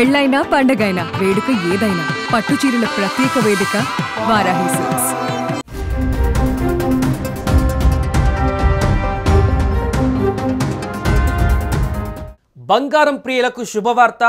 పెళ్ళైనా పండగైనా వేడుక ఏదైనా పట్టు చీరల ప్రత్యేక వేదిక వారాహి సిల్క్స్. బంగారం ప్రియులకు శుభవార్త.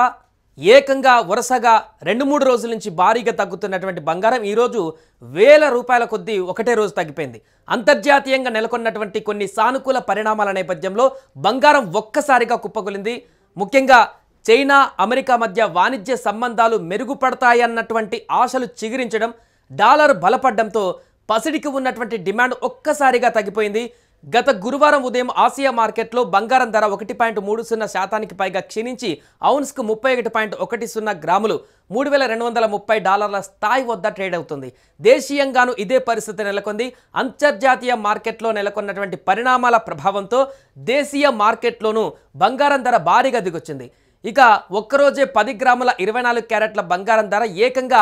ఏకంగా వరుసగా 2-3 రోజుల నుంచి భారీగా తగ్గుతున్నటువంటి బంగారం ఈరోజు వేల రూపాయల కొద్దీ ఒకటే రోజు తగ్గిపోయింది. అంతర్జాతీయంగా నెలకొన్నటువంటి కొన్ని సానుకూల పరిణామాల నేపథ్యంలో బంగారం ఒక్కసారిగా కుప్పకూలింది. ముఖ్యంగా చైనా అమెరికా మధ్య వాణిజ్య సంబంధాలు మెరుగుపడతాయన్నటువంటి ఆశలు చిగురించడం, డాలర్ బలపడడంతో పసిడికి ఉన్నటువంటి డిమాండ్ ఒక్కసారిగా తగ్గిపోయింది. గత గురువారం ఉదయం ఆసియా మార్కెట్లో బంగారం ధర 1.30% పైగా క్షీణించి ఔన్స్కు 31.10 గ్రాములు $3,230 స్థాయి వద్ద ట్రేడ్ అవుతుంది. దేశీయంగాను ఇదే పరిస్థితి నెలకొంది. అంతర్జాతీయ మార్కెట్లో నెలకొన్నటువంటి పరిణామాల ప్రభావంతో దేశీయ మార్కెట్లోనూ బంగారం ధర భారీగా దిగొచ్చింది. ఇక ఒక్కరోజే 10 గ్రాముల 24 క్యారెట్ల బంగారం ధర ఏకంగా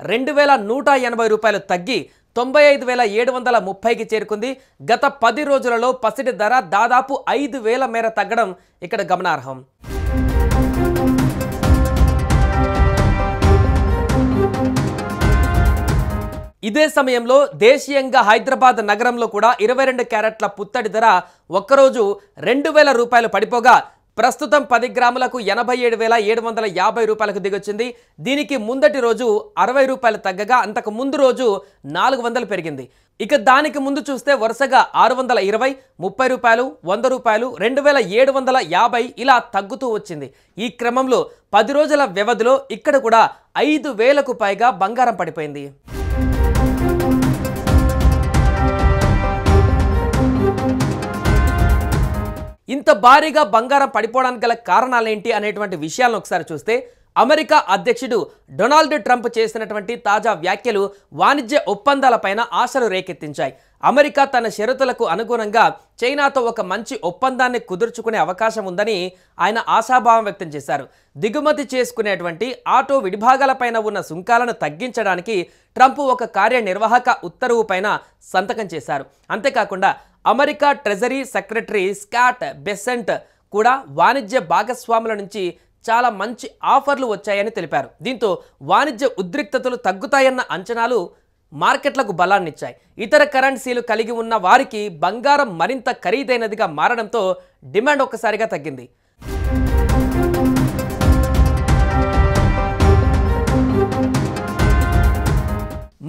$2,180 తగ్గి 95,730కి చేరుకుంది. గత 10 రోజులలో పసిడి ధర దాదాపు 5,000 మేర తగ్గడం ఇక్కడ గమనార్హం. ఇదే సమయంలో దేశీయంగా హైదరాబాద్ నగరంలో కూడా 22 క్యారెట్ల పుత్తడి ధర ఒక్కరోజు $2,000 పడిపోగా ప్రస్తుతం 10 గ్రాములకు $87,750కు దిగొచ్చింది. దీనికి ముందటి రోజు $60 తగ్గగా అంతకు ముందు రోజు $400 పెరిగింది. ఇక దానికి ముందు చూస్తే వరుసగా $620, $30, $100, $2,750 ఇలా తగ్గుతూ వచ్చింది. ఈ క్రమంలో 10 రోజుల వ్యవధిలో ఇక్కడ కూడా 5,000కు పైగా బంగారం పడిపోయింది. ఇంత భారీగా బంగారం పడిపోవడానికి గల కారణాలేంటి అనేటువంటి విషయాలను ఒకసారి చూస్తే అమెరికా అధ్యక్షుడు డొనాల్డ్ ట్రంప్ చేసినటువంటి తాజా వ్యాఖ్యలు వాణిజ్య ఒప్పందాలపైన ఆశలు రేకెత్తించాయి. అమెరికా తన షరతులకు అనుగుణంగా చైనాతో ఒక మంచి ఒప్పందాన్ని కుదుర్చుకునే అవకాశం ఉందని ఆయన ఆశాభావం వ్యక్తం చేశారు. దిగుమతి చేసుకునేటువంటి ఆటో విడిభాగాలపైన ఉన్న సుంకాలను తగ్గించడానికి ట్రంప్ ఒక కార్యనిర్వాహక ఉత్తర్వు పైన సంతకం చేశారు. అంతేకాకుండా America treasury secretary Scott Besant కూడా వాణిజ్య భాగస్వాముల నుంచి చాలా మంచి ఆఫర్లు వచ్చాయని తెలిపారు. దీంతో వాణిజ్య ఉద్రిక్తతలు తగ్గుతాయన్న అంచనాలు మార్కెట్లకు బలాన్నిచ్చాయి. ఇతర కరెన్సీలు కలిగి ఉన్న వారికి బంగారం మరింత ఖరీదైనదిగా మారడంతో డిమాండ్ ఒక్కసారిగా తగ్గింది.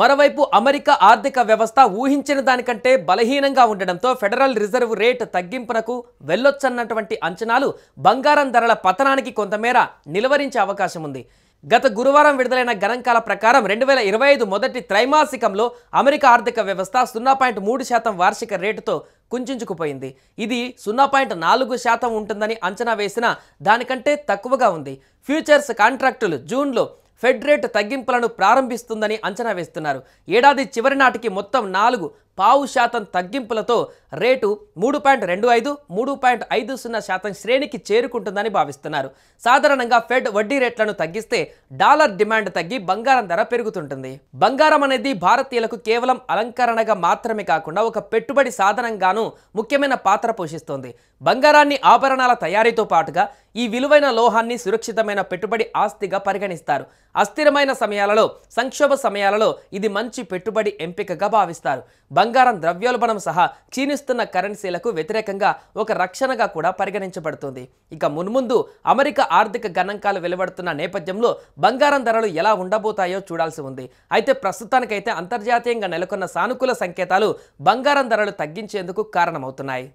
మరోవైపు అమెరికా ఆర్థిక వ్యవస్థ ఊహించిన దానికంటే బలహీనంగా ఉండడంతో ఫెడరల్ రిజర్వ్ రేట్ తగ్గింపునకు వెళ్ళొచ్చన్నటువంటి అంచనాలు బంగారం ధరల పతనానికి కొంతమేర నిలువరించే అవకాశం ఉంది. గత గురువారం విడుదలైన గణాంకాల ప్రకారం 2025 మొదటి త్రైమాసికంలో అమెరికా ఆర్థిక వ్యవస్థ 0.3% వార్షిక రేటుతో కుంచుకుపోయింది. ఇది 0.4% ఉంటుందని అంచనా వేసినా దానికంటే తక్కువగా ఉంది. ఫ్యూచర్స్ కాంట్రాక్టులు జూన్లో ఫెడ్ రేట్ తగ్గింపులను ప్రారంభిస్తుందని అంచనా వేస్తున్నారు. ఏడాది చివరి నాటికి మొత్తం 4.5% తగ్గింపులతో రేటు 3.25, 3.50% శ్రేణికి చేరుకుంటుందని భావిస్తున్నారు. సాధారణంగా ఫెడ్ వడ్డీ రేట్లను తగ్గిస్తే డాలర్ డిమాండ్ తగ్గి బంగారం ధర పెరుగుతుంటుంది. బంగారం అనేది భారతీయులకు కేవలం అలంకరణగా మాత్రమే కాకుండా ఒక పెట్టుబడి సాధనంగానూ ముఖ్యమైన పాత్ర పోషిస్తోంది. బంగారాన్ని ఆభరణాల తయారీతో పాటుగా ఈ విలువైన లోహాన్ని సురక్షితమైన పెట్టుబడి ఆస్తిగా పరిగణిస్తారు. అస్థిరమైన సమయాలలో, సంక్షోభ సమయాలలో ఇది మంచి పెట్టుబడి ఎంపికగా భావిస్తారు. బంగారం ద్రవ్యోల్బణం సహా క్షీణిస్తున్న కరెన్సీలకు వ్యతిరేకంగా ఒక రక్షణగా కూడా పరిగణించబడుతుంది. ఇక మున్ముందు అమెరికా ఆర్థిక గణాంకాలు వెలువడుతున్న నేపథ్యంలో బంగారం ధరలు ఎలా ఉండబోతాయో చూడాల్సి ఉంది. అయితే ప్రస్తుతానికైతే అంతర్జాతీయంగా నెలకొన్న సానుకూల సంకేతాలు బంగారం ధరలు తగ్గించేందుకు కారణమవుతున్నాయి.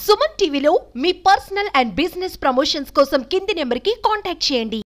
సుమన్ టీవీలో మీ పర్సనల్ అండ్ బిజినెస్ ప్రమోషన్స్ కోసం కింది నెంబర్కి కాంటాక్ట్ చేయండి.